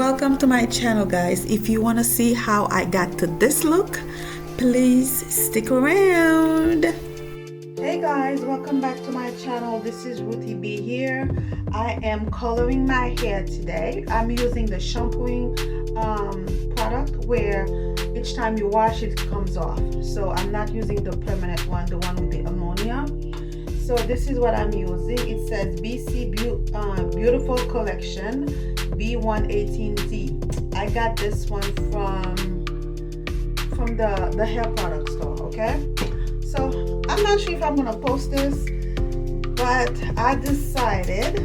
welcome to my channel, guys. If you want to see how I got to this look, please stick around. Hey guys, welcome back to my channel. This is Ruthie B here. I am coloring my hair today. I'm using the shampooing product where each time you wash it comes off. So I'm not using the permanent one, the one with the ammonia. So this is what I'm using. It says BC Beautiful Collection B118D. I got this one from the hair product store. Okay, so I'm not sure if I'm gonna post this, but I decided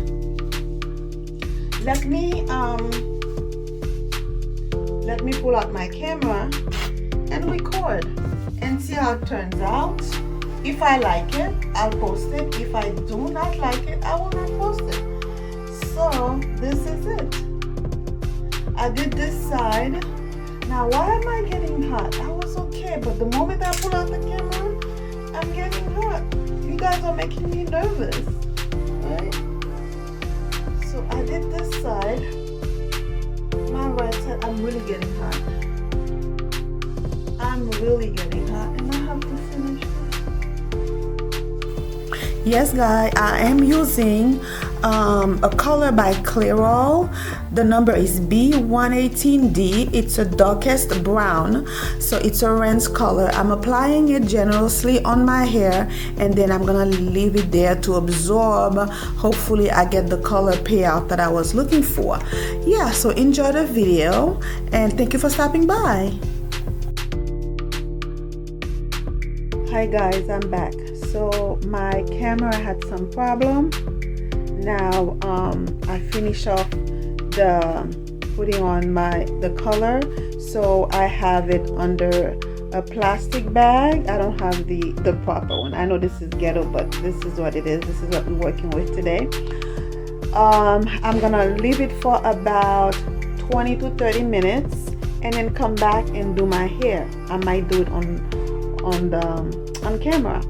let me pull out my camera and record and see how it turns out. If I like it, I'll post it. If I do not like it, I will not post it. So this is it. I did this side. Now why am I getting hot? I was okay, but the moment I pull out the camera, I'm getting hot. You guys are making me nervous, right? So I did this side. My right side, I'm really getting hot. I'm really getting hot, and I have to finish this. Yes, guys, I am using a color by Clairol. The number is B118D. It's a darkest brown, so it's a rinse color. I'm applying it generously on my hair, and then I'm gonna leave it there to absorb. Hopefully I get the color payout that I was looking for. Yeah, so enjoy the video, and thank you for stopping by. Hi guys, I'm back. So my camera had some problem. Now I finish off the putting on the color, so I have it under a plastic bag. I don't have the proper one. I know this is ghetto, but this is what it is. This is what we're working with today. I'm gonna leave it for about 20 to 30 minutes and then come back and do my hair. I might do it on camera,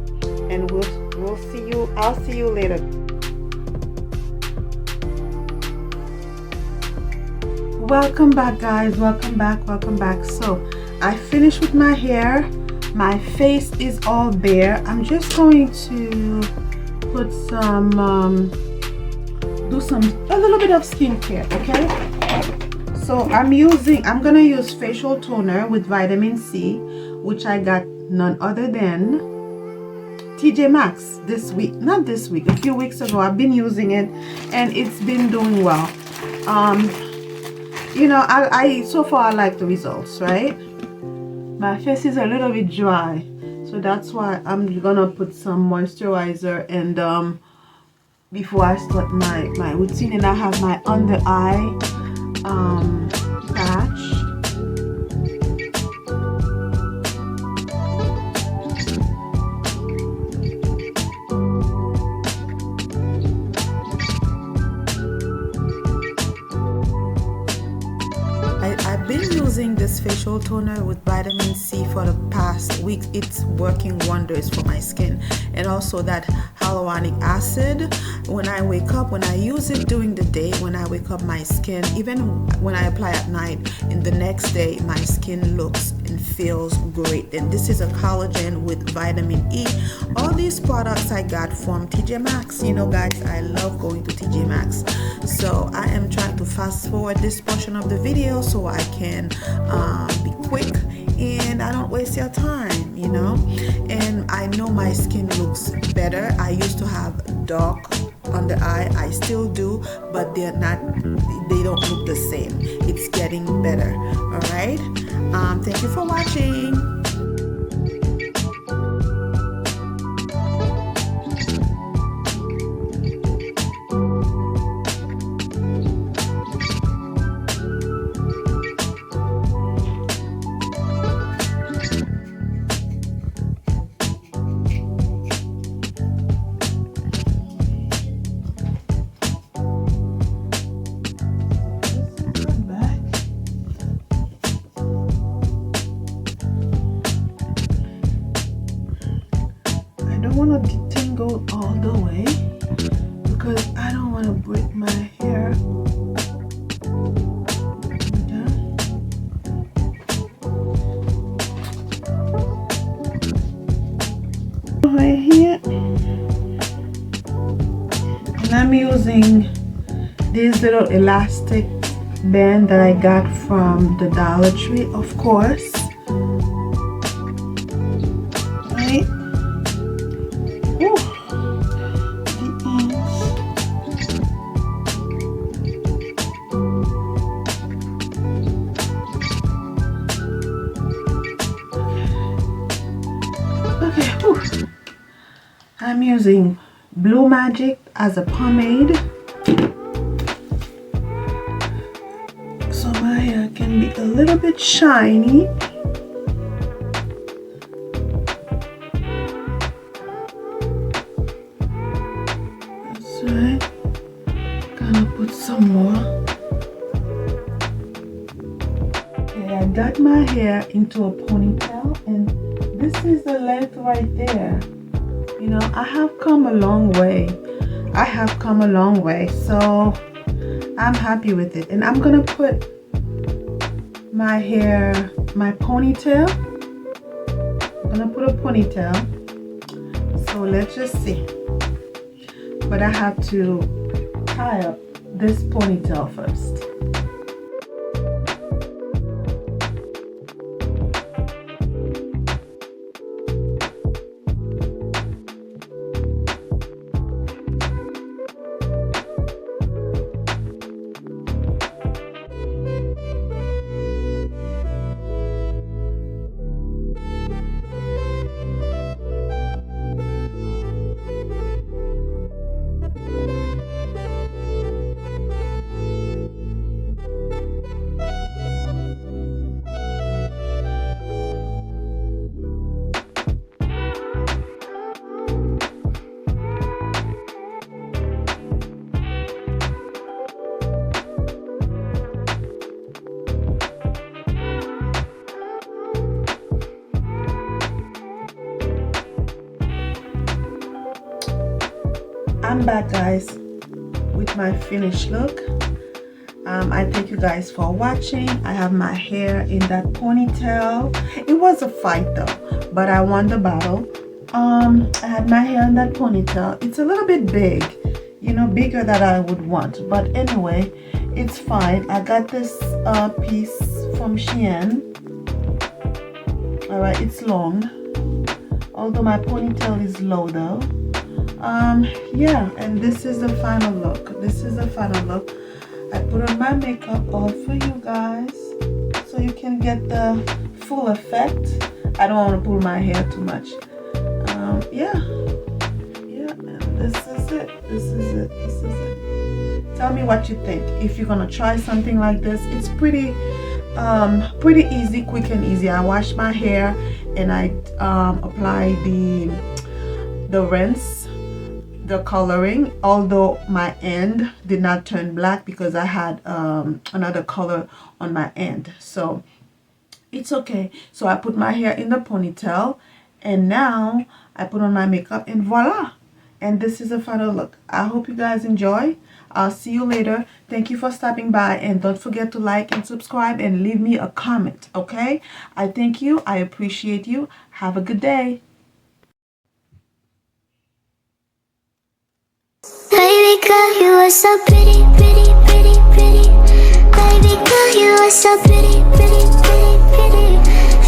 and we'll see you. I'll see you later. Welcome back, guys. Welcome back. So I finished with my hair. My face is all bare. I'm just going to put some a little bit of skincare. Okay, so I'm gonna use facial toner with vitamin C, which I got none other than TJ Maxx this week. Not this week, a few weeks ago. I've been using it and it's been doing well. You know, I so far I like the results, right? My face is a little bit dry, so that's why I'm gonna put some moisturizer and before I start my routine. And I have my under eye patch. I've been using this facial toner with vitamin C for the past week. It's working wonders for my skin, and also that hyaluronic acid. When I wake up, when I use it during the day, when I wake up, my skin, even when I apply at night, in the next day my skin looks and feels great. And this is a collagen with vitamin E. All these products I got from TJ Maxx. You know, guys, I love going to TJ Maxx, so I am trying to fast forward this portion of the video so I can be quick and I don't waste your time, you know. And I know my skin looks better. I used to have dark under eye. I still do, but they don't look the same. It's getting better. All right, thank you for watching. Want to detangle all the way because I don't want to break my hair. I'm using this little elastic band that I got from the Dollar Tree, of course. Right? Ooh. Okay. Whew. I'm using Blue Magic as a pomade, so my hair can be a little bit shiny. That's right. Gonna put some more. Okay, I got my hair into a ponytail, and this is the length right there. You know, I have come a long way. So I'm happy with it. And I'm gonna put my hair, my ponytail. I'm gonna put a ponytail. So let's just see. But I have to tie up this ponytail first. I'm back, guys, with my finished look. I thank you guys for watching. I have my hair in that ponytail. It was a fight though, but I won the battle. I had my hair in that ponytail. It's a little bit big, you know, bigger than I would want, but anyway, it's fine. I got this piece from Shein. All right, it's long, although my ponytail is low though. Yeah, and this is the final look. I put on my makeup all for you guys so you can get the full effect. I don't want to pull my hair too much. Yeah, and this is it. Tell me what you think. If you're gonna try something like this, it's pretty easy, quick and easy. I wash my hair and I apply the rinse, the coloring, although my end did not turn black because I had another color on my end, so it's okay. So I put my hair in the ponytail, and now I put on my makeup, and voila, and this is the final look. I hope you guys enjoy. I'll see you later. Thank you for stopping by, and don't forget to like and subscribe and leave me a comment, okay? I thank you. I appreciate you. Have a good day. Baby girl, you are so pretty, pretty, pretty, pretty. Baby girl, you are so pretty, pretty, pretty, pretty.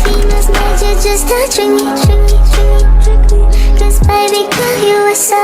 Females magic just touching me, trick me, trick me, trick me. 'Cause baby girl, you are so